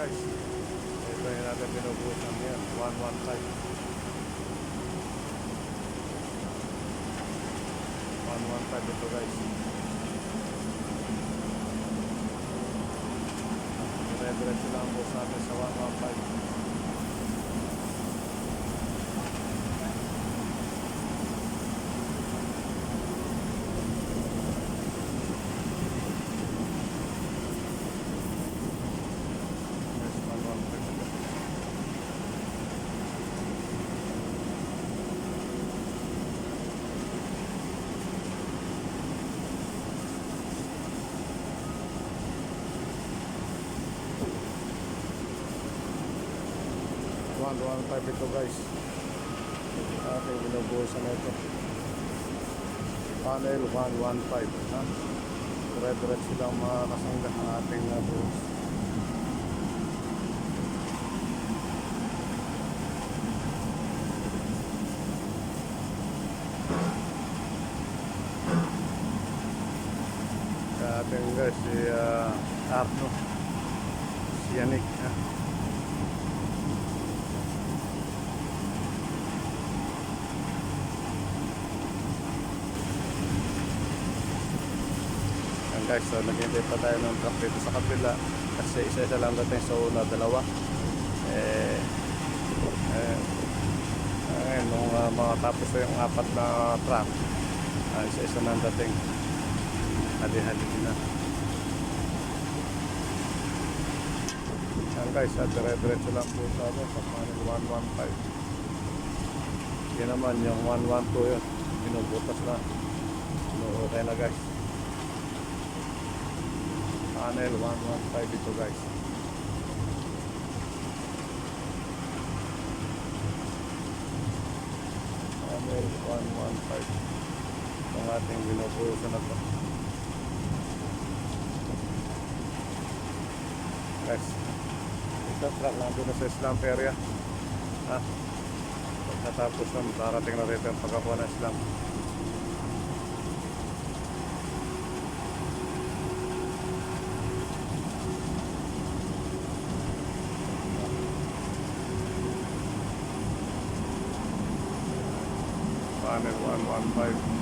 guys. Ito yung natin binubuhusan yan. 115. 115 ito guys. Dire-diretso lang po sa atin sa 115. One five ito guys. Ating binubuhusan na ito. Panel 115 ha. Dire-diretso lang mga kasangga ang ating buhos. Sa ating guys si Arno, si Yannick ha. Guys, so naghintay pa tayo ng truck dito sa kabila kasi isa-isa lang dating sa una, dalawa nung mga tapos yung apat na truck, isa-isa lang dating hali-hali na yan guys. Dire-diretso lang po sa atin sa panel 115. yun naman yung 112 yun binubutas na, okay na guys. Panel 115 ito guys. Panel 115 ang ating binubuhusan na ito guys. Ito truck lang doon sa slump area ha. Pagkatapos nun darating na rito yung pagkakuha ng slump. Panel 115.